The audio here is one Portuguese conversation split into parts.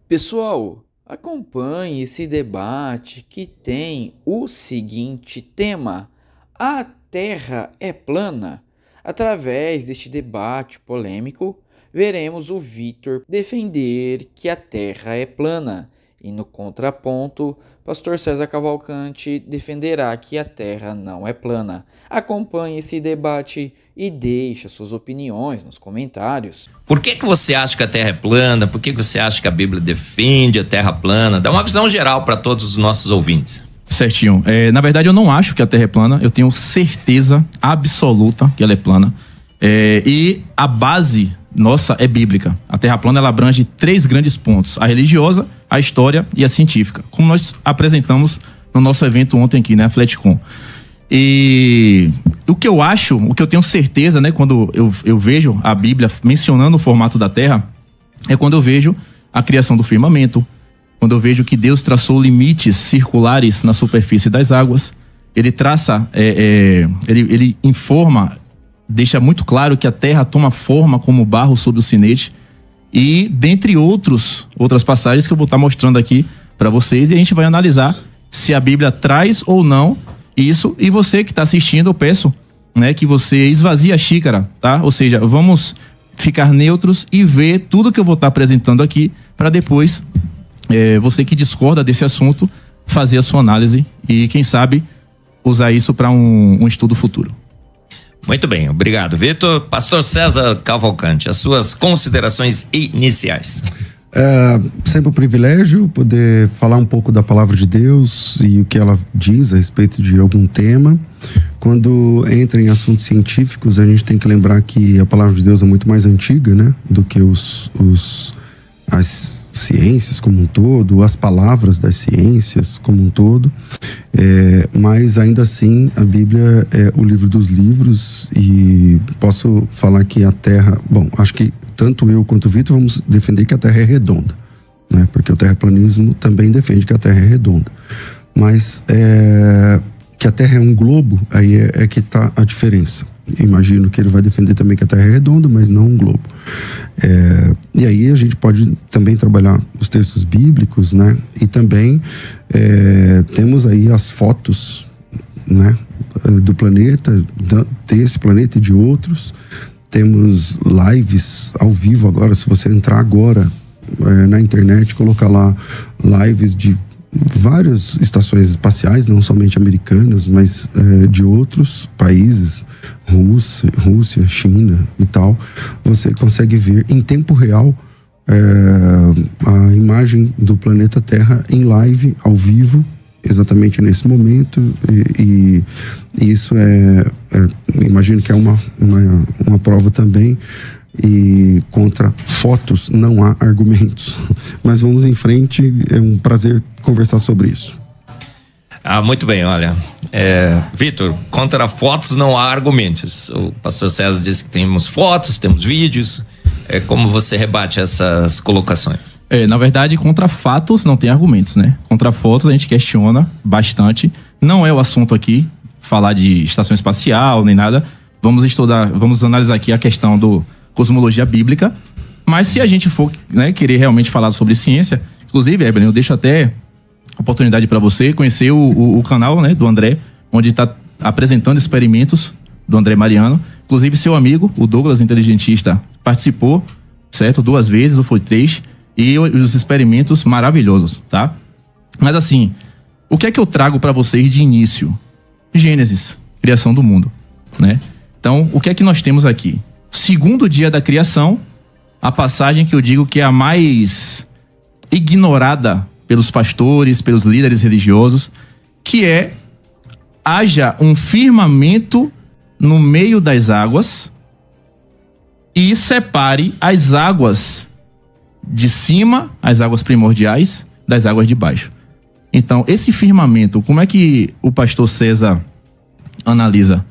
Pessoal, acompanhe esse debate que tem o seguinte tema: a Terra é plana? Através deste debate polêmico, veremos o Vitor defender que a Terra é plana e, no contraponto, Pastor César Cavalcante defenderá que a Terra não é plana. Acompanhe esse debate e deixe suas opiniões nos comentários. Por que você acha que a Terra é plana? Por que você acha que a Bíblia defende a Terra plana? Dá uma visão geral para todos os nossos ouvintes. Certinho. Na verdade, eu não acho que a Terra é plana. Eu tenho certeza absoluta que ela é plana. E a base nossa é bíblica. A Terra plana, ela abrange 3 grandes pontos: a religiosa, a história e a científica, como nós apresentamos no nosso evento ontem aqui, né, a Flatcom. E o que eu acho, o que eu tenho certeza, né, quando eu vejo a Bíblia mencionando o formato da Terra, é quando eu vejo a criação do firmamento, quando eu vejo que Deus traçou limites circulares na superfície das águas. Ele traça, ele informa, deixa muito claro que a Terra toma forma como barro sob o sinete, e dentre outras passagens que eu vou estar mostrando aqui para vocês, e a gente vai analisar se a Bíblia traz ou não isso. E você que está assistindo, eu peço, né, que você esvazie a xícara, tá? Ou seja, vamos ficar neutros e ver tudo que eu vou estar apresentando aqui, para depois você que discorda desse assunto fazer a sua análise e, quem sabe, usar isso para um estudo futuro. Muito bem, obrigado, Vitor. Pastor César Cavalcante, as suas considerações iniciais. Sempre um privilégio poder falar um pouco da palavra de Deus e o que ela diz a respeito de algum tema. Quando entra em assuntos científicos, a gente tem que lembrar que a palavra de Deus é muito mais antiga, né, do que as ciências como um todo, as palavras das ciências como um todo, mas ainda assim a Bíblia é o livro dos livros. E posso falar que a Terra, acho que tanto eu quanto o Vitor vamos defender que a Terra é redonda, né? Porque o terraplanismo também defende que a Terra é redonda, mas que a Terra é um globo, aí é que está a diferença. Imagino que ele vai defender também que a Terra é redonda, mas não um globo. E aí a gente pode também trabalhar os textos bíblicos, né? E também temos aí as fotos, né, do planeta, desse planeta e de outros. Temos lives ao vivo agora. Se você entrar agora na internet, colocar lá lives de várias estações espaciais, não somente americanas, mas de outros países, Rússia, China e tal, você consegue ver em tempo real a imagem do planeta Terra em live, ao vivo, exatamente nesse momento. E isso imagino que é uma prova também. E contra fotos não há argumentos. Mas vamos em frente, é um prazer conversar sobre isso. Muito bem, olha, Vitor, contra fotos não há argumentos. O pastor César disse que temos fotos, temos vídeos. Como você rebate essas colocações? Na verdade, contra fatos não tem argumentos, né? Contra fotos a gente questiona bastante. Não é o assunto aqui, falar de estação espacial nem nada. Vamos analisar aqui a questão do cosmologia bíblica. Mas se a gente for, né, querer realmente falar sobre ciência, inclusive, Evelyn, eu deixo até oportunidade para você conhecer o canal, né, do André, onde está apresentando experimentos do André Mariano. Inclusive, seu amigo, o Douglas Inteligentista, participou, certo? 2 vezes, ou foi 3, e os experimentos maravilhosos, tá? Mas assim, o que é que eu trago para vocês de início? Gênesis, criação do mundo, né? Então, o que é que nós temos aqui? Segundo dia da criação, a passagem que eu digo que é a mais ignorada pelos pastores, pelos líderes religiosos, que haja um firmamento no meio das águas e separe as águas de cima, as águas primordiais, das águas de baixo. Então, esse firmamento, como é que o pastor César analisa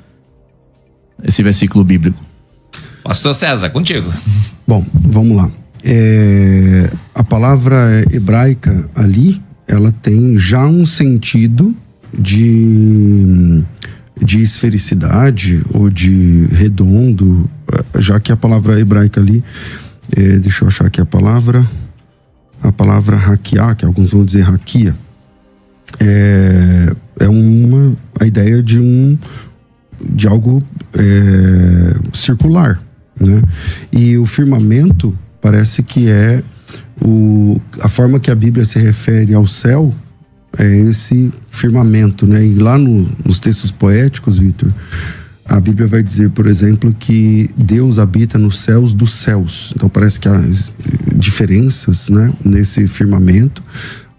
esse versículo bíblico? Pastor César, contigo. Bom, vamos lá. A palavra hebraica ali, ela tem já um sentido de esfericidade ou de redondo, já que a palavra hebraica ali, deixa eu achar aqui a palavra, a palavra raquiá, que alguns vão dizer raquia, a ideia de algo circular, né? E o firmamento parece que é a forma que a Bíblia se refere ao céu, é esse firmamento, né? E lá nos textos poéticos, Vitor, a Bíblia vai dizer, por exemplo, que Deus habita nos céus dos céus. Então parece que há diferenças, né, nesse firmamento,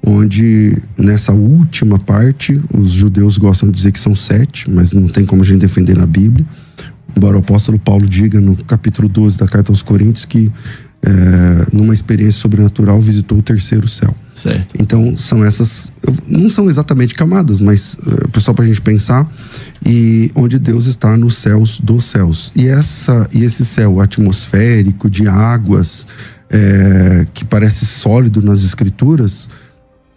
onde nessa última parte, os judeus gostam de dizer que são 7, mas não tem como a gente defender na Bíblia. Embora o apóstolo Paulo diga no capítulo 12 da carta aos Coríntios que numa experiência sobrenatural visitou o terceiro céu. Certo. Então são essas, não são exatamente camadas, mas só para a gente pensar, e onde Deus está nos céus dos céus. E esse céu atmosférico de águas, que parece sólido nas escrituras,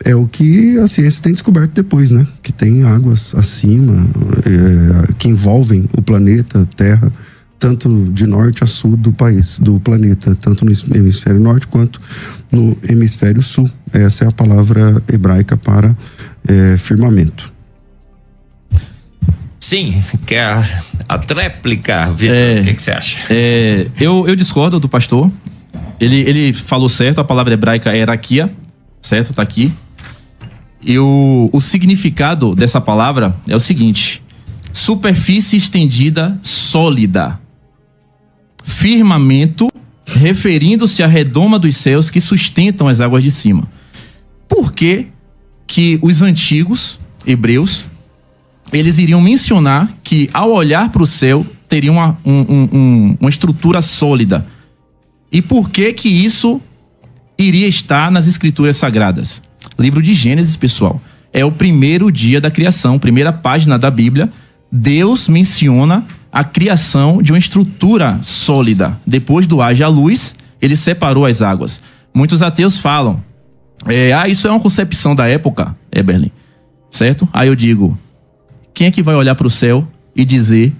é o que a ciência tem descoberto depois, né? Que tem águas acima, que envolvem o planeta Terra, tanto de norte a sul do planeta, tanto no hemisfério norte quanto no hemisfério sul. Essa é a palavra hebraica para firmamento. Sim, quer a tréplica, Vitor, o que você acha? Eu discordo do pastor. Ele falou certo, a palavra hebraica é raquia, certo? Tá aqui. E o significado dessa palavra é o seguinte: superfície estendida sólida. Firmamento, referindo-se à redoma dos céus que sustentam as águas de cima. Por que que os antigos hebreus, eles iriam mencionar que ao olhar para o céu teria uma estrutura sólida? E por que que isso iria estar nas escrituras sagradas? Livro de Gênesis, pessoal, é o primeiro dia da criação, primeira página da Bíblia. Deus menciona a criação de uma estrutura sólida. Depois do haja luz, ele separou as águas. Muitos ateus falam, isso é uma concepção da época, Eberlin, certo? Aí eu digo, quem é que vai olhar para o céu e dizer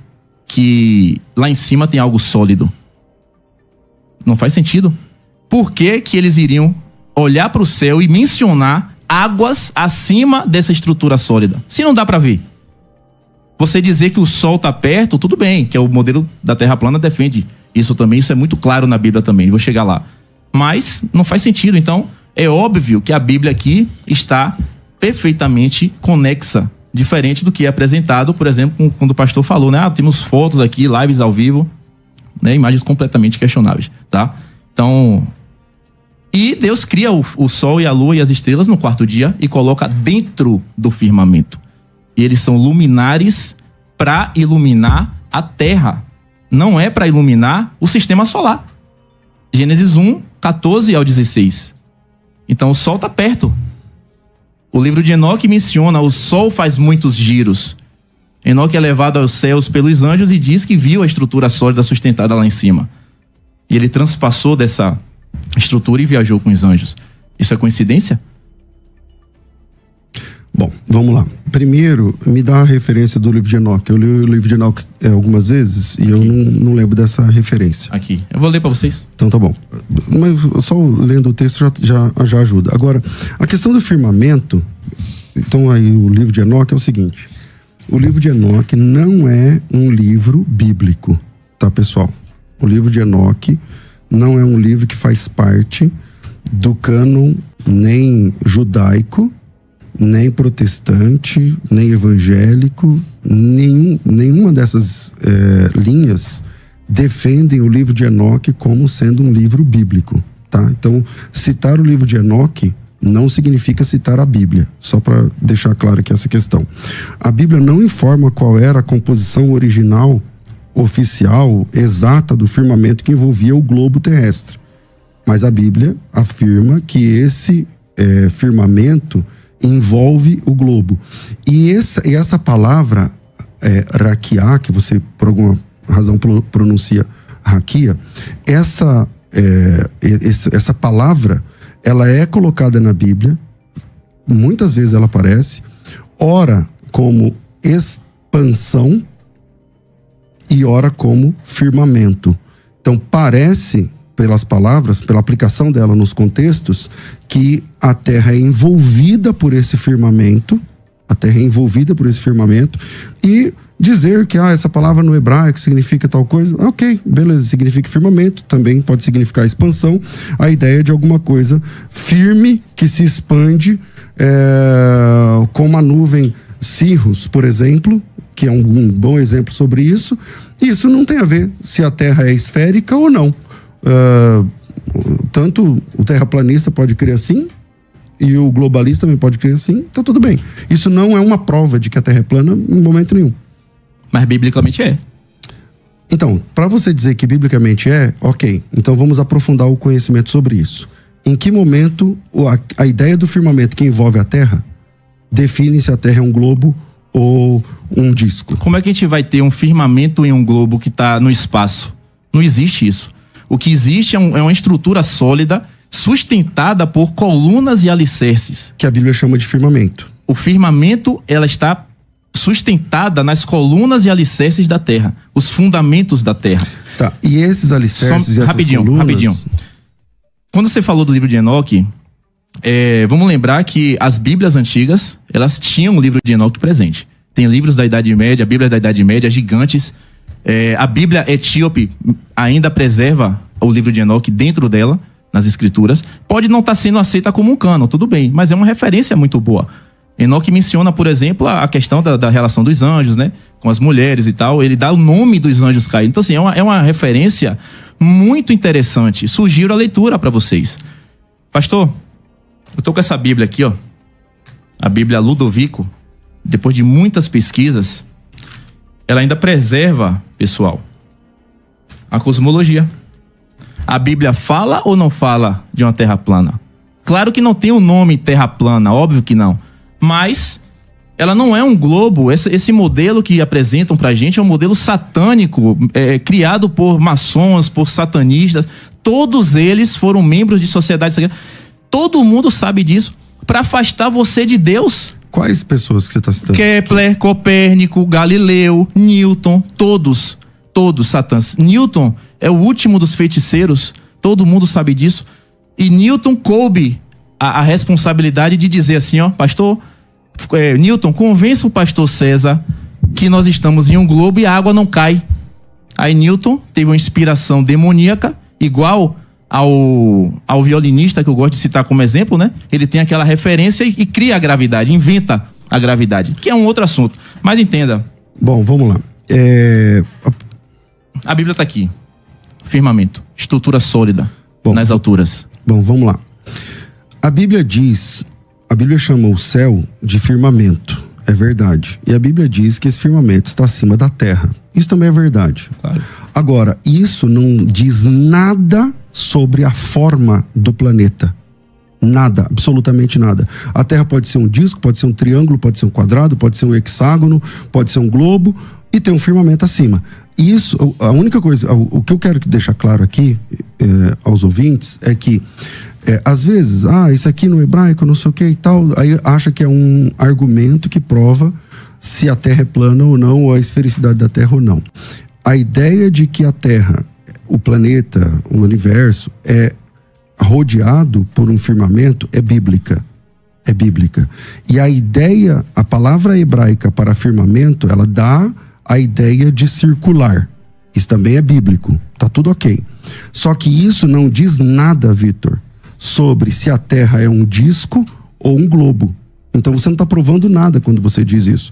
que lá em cima tem algo sólido? Não faz sentido. Por que que eles iriam olhar para o céu e mencionar águas acima dessa estrutura sólida? Se não dá para ver. Você dizer que o Sol está perto, tudo bem, que é o modelo da Terra plana defende isso também, isso é muito claro na Bíblia também, vou chegar lá. Mas não faz sentido, então é óbvio que a Bíblia aqui está perfeitamente conexa, diferente do que é apresentado, por exemplo, quando o pastor falou, né? Temos fotos aqui, lives ao vivo, né? Imagens completamente questionáveis, tá? Então, e Deus cria o Sol e a Lua e as estrelas no quarto dia e coloca dentro do firmamento. E eles são luminares para iluminar a Terra. Não é para iluminar o sistema solar. Gênesis 1, 14 ao 16. Então o Sol está perto. O livro de Enoque menciona o Sol faz muitos giros. Enoque é levado aos céus pelos anjos e diz que viu a estrutura sólida sustentada lá em cima. E ele transpassou dessa estrutura e viajou com os anjos. Isso é coincidência? Bom, vamos lá. Primeiro, me dá a referência do livro de Enoque. Eu li o livro de Enoque algumas vezes e eu não lembro dessa referência. Aqui. Eu vou ler para vocês. Então tá bom. Mas só lendo o texto já ajuda. Agora, a questão do firmamento, então aí o livro de Enoque é o seguinte. O livro de Enoque não é um livro bíblico, tá, pessoal? O livro de Enoque não é um livro que faz parte do cânon nem judaico, nem protestante, nem evangélico, nenhuma dessas linhas defendem o livro de Enoque como sendo um livro bíblico, tá? Então, citar o livro de Enoque não significa citar a Bíblia, só para deixar claro aqui essa questão. A Bíblia não informa qual era a composição original, oficial, exata do firmamento que envolvia o globo terrestre, mas a Bíblia afirma que esse firmamento envolve o globo. E essa palavra raquia, que você por alguma razão pronuncia raquia, essa palavra, ela é colocada na Bíblia, muitas vezes ela aparece, ora como expansão e ora como firmamento. Então parece pelas palavras, pela aplicação dela nos contextos, que a Terra é envolvida por esse firmamento, e dizer que essa palavra no hebraico significa tal coisa, ok, beleza, significa firmamento, também pode significar expansão, a ideia de alguma coisa firme que se expande, como a nuvem Cirrus, por exemplo, que é um bom exemplo sobre isso. Isso não tem a ver se a Terra é esférica ou não. Tanto o terraplanista pode crer assim, e o globalista também pode crer assim, tá tudo bem. Isso não é uma prova de que a Terra é plana em momento nenhum. Mas biblicamente é. Então, para você dizer que biblicamente é, ok, então vamos aprofundar o conhecimento sobre isso. Em que momento a ideia do firmamento que envolve a Terra define se a Terra é um globo ou um disco? Como é que a gente vai ter um firmamento em um globo que está no espaço? Não existe isso. O que existe é uma estrutura sólida, sustentada por colunas e alicerces. Que a Bíblia chama de firmamento. O firmamento, ela está sustentada nas colunas e alicerces da terra, os fundamentos da terra. Tá, e esses alicerces e essas colunas... Rapidinho. Quando você falou do livro de Enoque, vamos lembrar que as Bíblias antigas, elas tinham o livro de Enoque presente. Tem livros da Idade Média, Bíblias da Idade Média, gigantes. A Bíblia etíope ainda preserva o livro de Enoque dentro dela, nas escrituras. Pode não estar sendo aceita como um cânon, tudo bem, mas é uma referência muito boa. Enoque menciona, por exemplo, a questão da relação dos anjos, né, com as mulheres e tal. Ele dá o nome dos anjos caídos. Então, assim, é uma referência muito interessante. Sugiro a leitura para vocês. Pastor, eu tô com essa Bíblia aqui, ó. A Bíblia Ludovico. Depois de muitas pesquisas, ela ainda preserva, pessoal, a cosmologia. A Bíblia fala ou não fala de uma terra plana? Claro que não tem o nome terra plana, óbvio que não. Mas ela não é um globo. Esse modelo que apresentam pra gente é um modelo satânico, criado por maçons, por satanistas. Todos eles foram membros de sociedades secretas. Todo mundo sabe disso, para afastar você de Deus. Quais pessoas que você está citando? Kepler, Copérnico, Galileu, Newton, todos satãs. Newton é o último dos feiticeiros, todo mundo sabe disso. E Newton coube a responsabilidade de dizer assim, ó, pastor, Newton, convença o pastor César que nós estamos em um globo e a água não cai. Aí Newton teve uma inspiração demoníaca, igual ao violinista, que eu gosto de citar como exemplo, né? Ele tem aquela referência e cria a gravidade, inventa a gravidade, que é um outro assunto. Mas entenda. Bom, vamos lá. A Bíblia está aqui. Firmamento, estrutura sólida nas alturas. Bom, vamos lá. A Bíblia chama o céu de firmamento, é verdade. E a Bíblia diz que esse firmamento está acima da terra. Isso também é verdade. Claro. Agora, isso não diz nada sobre a forma do planeta. Nada, absolutamente nada. A Terra pode ser um disco, pode ser um triângulo, pode ser um quadrado, pode ser um hexágono, pode ser um globo e tem um firmamento acima. Isso, a única coisa, o que eu quero deixar claro aqui aos ouvintes é que às vezes, isso aqui no hebraico, não sei o que e tal, aí acha que é um argumento que prova se a Terra é plana ou não, ou a esfericidade da Terra ou não. A ideia de que a Terra, o planeta, o universo é rodeado por um firmamento é bíblica. É bíblica. E a ideia, a palavra hebraica para firmamento, ela dá a ideia de circular. Isso também é bíblico. Tá tudo ok. Só que isso não diz nada, Vitor, sobre se a Terra é um disco ou um globo. Então você não está provando nada quando você diz isso.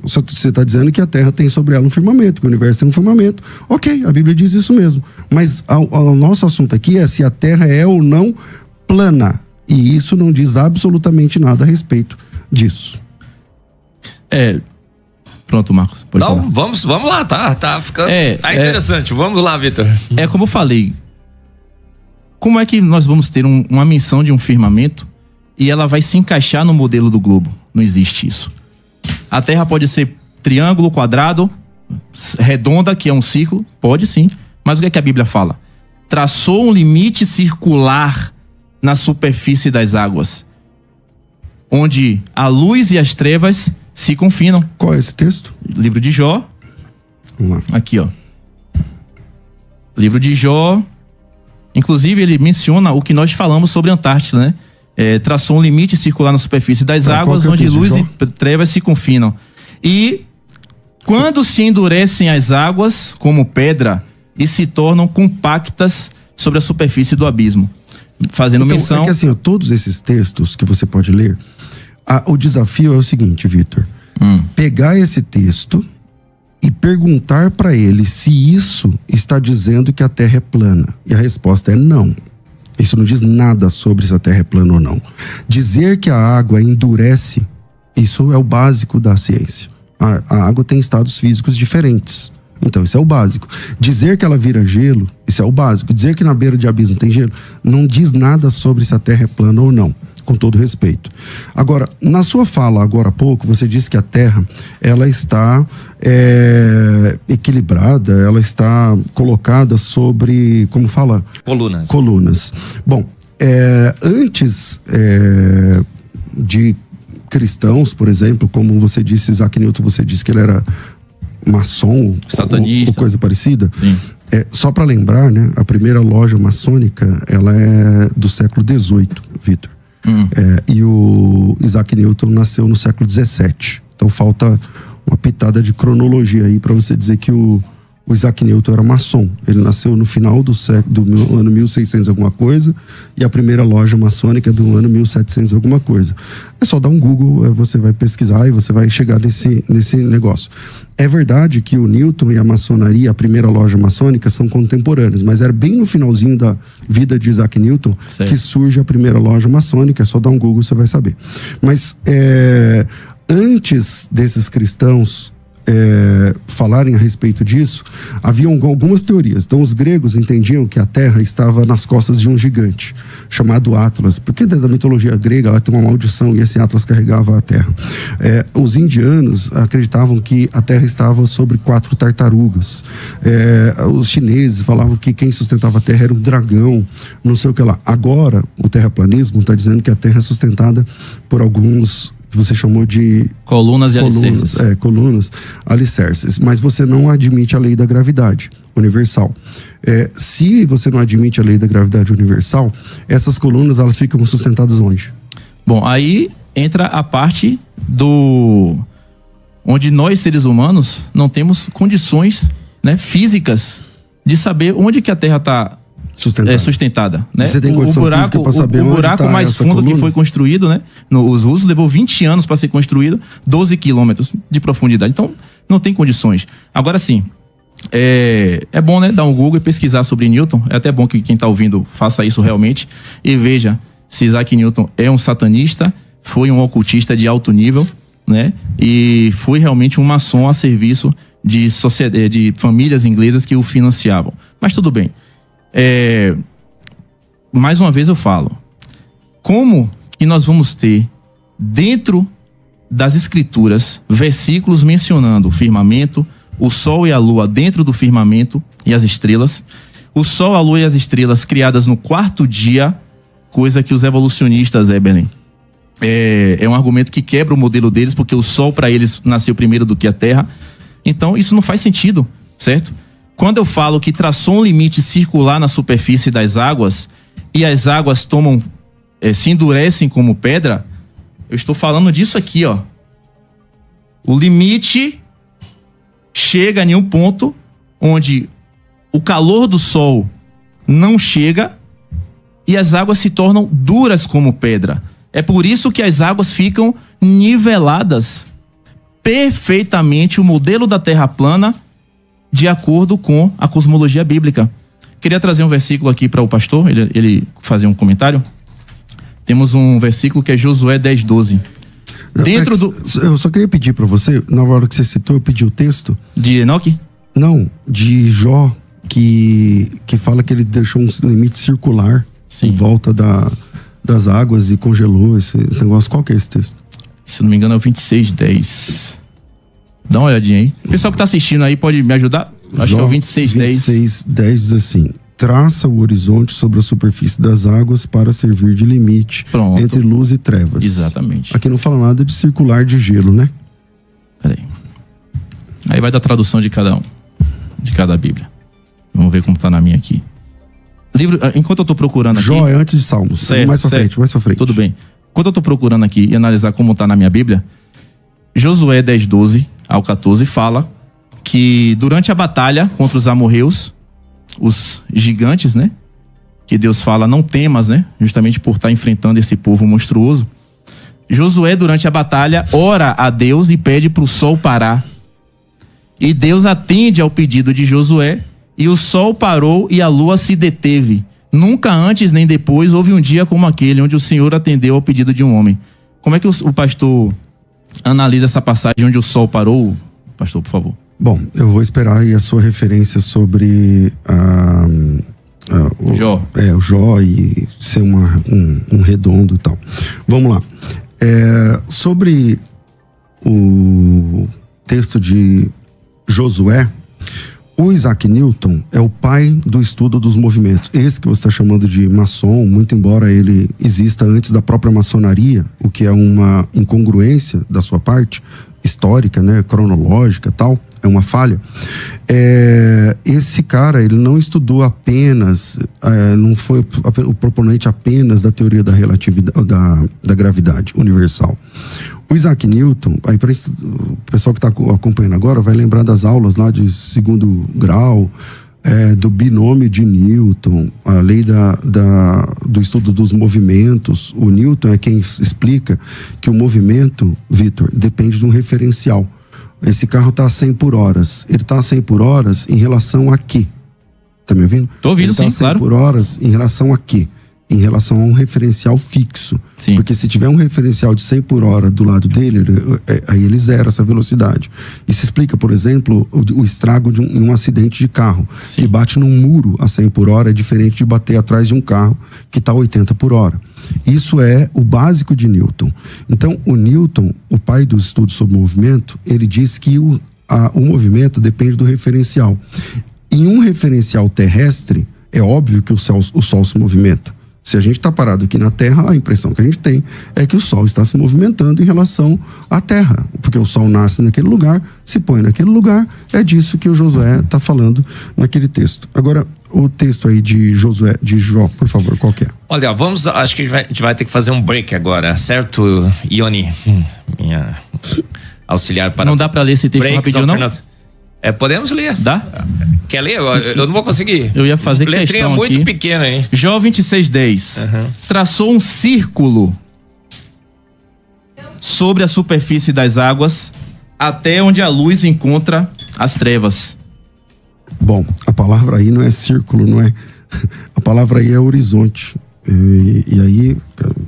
Você está dizendo que a Terra tem sobre ela um firmamento, que o universo tem um firmamento. Ok, a Bíblia diz isso mesmo. Mas o nosso assunto aqui é se a Terra é ou não plana. E isso não diz absolutamente nada a respeito disso. Pronto, Marcos. Pode falar. Vamos lá, tá ficando interessante. Vamos lá, Vitor. Como eu falei, como é que nós vamos ter uma menção de um firmamento e ela vai se encaixar no modelo do globo? Não existe isso. A Terra pode ser triângulo, quadrado, redonda, que é um ciclo, pode sim. Mas o que é que a Bíblia fala? Traçou um limite circular na superfície das águas, onde a luz e as trevas se confinam. Qual é esse texto? Livro de Jó. Vamos lá. Aqui, ó. Livro de Jó, Inclusive, ele menciona o que nós falamos sobre a Antártida, né? Traçou um limite circular na superfície das águas, onde luz e trevas se confinam. E quando se endurecem as águas como pedra e se tornam compactas sobre a superfície do abismo. Fazendo menção... É que assim, todos esses textos que você pode ler, o desafio é o seguinte, Vitor. Pegar esse texto e perguntar para ele se isso está dizendo que a Terra é plana. E a resposta é não. Isso não diz nada sobre se a Terra é plana ou não. Dizer que a água endurece, isso é o básico da ciência. A água tem estados físicos diferentes. Então, isso é o básico. Dizer que ela vira gelo, isso é o básico. Dizer que na beira de abismo tem gelo, não diz nada sobre se a Terra é plana ou não, com todo respeito. Agora, na sua fala agora há pouco, você disse que a Terra, ela está equilibrada, ela está colocada sobre, como fala? Colunas. Bom, antes de cristãos, por exemplo, como você disse, Isaac Newton, você disse que ele era maçom, satanista, ou coisa parecida. Sim. Só para lembrar, né, a primeira loja maçônica, ela é do século XVIII, Vitor. E o Isaac Newton nasceu no século XVII. Então falta uma pitada de cronologia aí para você dizer que o Isaac Newton era maçom. Ele nasceu no final do ano 1600 alguma coisa, e a primeira loja maçônica é do ano 1700 alguma coisa. É só dar um Google, você vai pesquisar e você vai chegar nesse negócio. É verdade que o Newton e a maçonaria, a primeira loja maçônica, são contemporâneos, mas era bem no finalzinho da vida de Isaac Newton que surge a primeira loja maçônica. É só dar um Google, você vai saber. Mas antes desses cristãos falarem a respeito disso, haviam algumas teorias. Então os gregos entendiam que a Terra estava nas costas de um gigante chamado Atlas, porque dentro da mitologia grega ela tem uma maldição e esse Atlas carregava a Terra. Os indianos acreditavam que a Terra estava sobre 4 tartarugas. Os chineses falavam que quem sustentava a Terra era um dragão, não sei o que lá. Agora o terraplanismo está dizendo que a Terra é sustentada por alguns que você chamou de... Colunas e alicerces. Colunas, alicerces. Mas você não admite a lei da gravidade universal. Se você não admite a lei da gravidade universal, essas colunas, elas ficam sustentadas onde? Bom, aí entra a parte onde nós, seres humanos, não temos condições, né, físicas de saber onde que a Terra está sustentada, né? Você tem condição física para saber onde buraco tá mais fundo coluna? Que foi construído, né? Os russos levou 20 anos para ser construído, 12 quilômetros de profundidade. Então, não tem condições. Agora sim, é bom, né, dar um Google e pesquisar sobre Newton. É até bom que quem está ouvindo faça isso realmente e veja se Isaac Newton é um satanista, foi um ocultista de alto nível, né? E foi realmente um maçom a serviço de famílias inglesas que o financiavam. Mas tudo bem. Mais uma vez eu falo, como que nós vamos ter dentro das escrituras versículos mencionando o firmamento, o sol e a lua dentro do firmamento e as estrelas, o sol, a lua e as estrelas criadas no 4º dia, coisa que os evolucionistas, Belém, é um argumento que quebra o modelo deles, porque o sol para eles nasceu primeiro do que a terra. Então isso não faz sentido, certo? Quando eu falo que traçou um limite circular na superfície das águas e as águas se endurecem como pedra, eu estou falando disso aqui, ó. O limite chega em um ponto onde o calor do sol não chega e as águas se tornam duras como pedra. É por isso que as águas ficam niveladas perfeitamente, o modelo da Terra plana, de acordo com a cosmologia bíblica. Queria trazer um versículo aqui para o pastor, ele fazer um comentário. Temos um versículo que é Josué 10:12. Eu só queria pedir para você, na hora que você citou, eu pedi o texto. De Enoque? Não, de Jó, que fala que ele deixou um limite circular em volta das águas e congelou esse negócio. Qual que é esse texto? Se eu não me engano é o 26:10. Dá uma olhadinha aí. O pessoal que tá assistindo aí pode me ajudar? Acho que é o 26:10. 26:10 diz assim: traça o horizonte sobre a superfície das águas para servir de limite. Pronto. Entre luz e trevas. Exatamente. Aqui não fala nada de circular de gelo, né? Peraí. Aí vai da tradução de cada um, de cada Bíblia. Vamos ver como tá na minha aqui. Enquanto eu tô procurando aqui... Jó é antes de Salmos. Certo, mais pra certo. frente. Tudo bem. Enquanto eu tô procurando aqui e analisar como tá na minha Bíblia, Josué 10:12 ao 14 fala que durante a batalha contra os amorreus, os gigantes, né? Que Deus fala, não temas, né? Justamente por estar enfrentando esse povo monstruoso. Josué, durante a batalha, ora a Deus e pede para o sol parar. E Deus atende ao pedido de Josué, e o sol parou e a lua se deteve. Nunca antes nem depois houve um dia como aquele, onde o Senhor atendeu ao pedido de um homem. Como é que o pastor analisa essa passagem onde o sol parou? Pastor, por favor. Bom, eu vou esperar aí a sua referência sobre o Jó. O Jó e ser um redondo e tal. Vamos lá. Sobre o texto de Josué, o Isaac Newton é o pai do estudo dos movimentos. Esse que você está chamando de maçom, muito embora ele exista antes da própria maçonaria, o que é uma incongruência da sua parte, histórica, né, cronológica, tal, é uma falha. Esse cara, ele não estudou apenas, não foi o proponente apenas da teoria da relatividade, da gravidade universal. O Isaac Newton, aí o pessoal que está acompanhando agora vai lembrar das aulas lá de 2º grau, do binômio de Newton, a lei do estudo dos movimentos. O Newton é quem explica que o movimento, Vitor, depende de um referencial. Esse carro está a 100 por hora. Ele está a 100 por hora em relação a quê? Tá me ouvindo? Tô ouvindo, sim, claro. Ele está a 100 por hora em relação a quê? Em relação a um referencial fixo. Sim. Porque se tiver um referencial de 100 por hora do lado dele, aí ele zera essa velocidade. Isso explica, por exemplo, o estrago de um acidente de carro. Sim. Que bate num muro a 100 por hora é diferente de bater atrás de um carro que está a 80 por hora. Isso é o básico de Newton. Então, o Newton, o pai dos estudos sobre movimento, ele diz que o movimento depende do referencial. Em um referencial terrestre, é óbvio que o Sol se movimenta. Se a gente está parado aqui na Terra, a impressão que a gente tem é que o Sol está se movimentando em relação à Terra, porque o Sol nasce naquele lugar, se põe naquele lugar. É disso que o Josué está falando naquele texto. Agora, o texto aí de Josué, de Jó, por favor, qual que é? Olha, acho que a gente vai ter que fazer um break agora, certo, Ione? Minha auxiliar para... Não dá para ler esse texto rapidinho, não? Podemos ler. Dá? Quer ler? Eu não vou conseguir. Eu ia fazer letrinha questão muito aqui. pequena, hein? Jó 26:10. Traçou um círculo sobre a superfície das águas até onde a luz encontra as trevas. Bom, a palavra aí não é círculo, não é? A palavra aí é horizonte. E aí,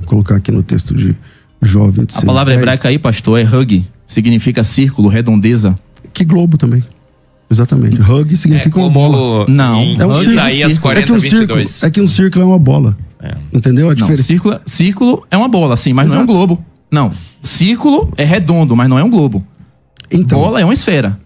colocar aqui no texto de Jó 26:10. A palavra hebraica aí, pastor, é hug. Significa círculo, redondeza. Que globo também. Exatamente. Hug significa uma bola. Não. É um Isaías 40:22. É que um círculo é uma bola. Entendeu a diferença? Não, círculo é uma bola, sim, mas Exato. não é um globo. Não. Círculo é redondo, mas não é um globo. Então, Bola é uma esfera.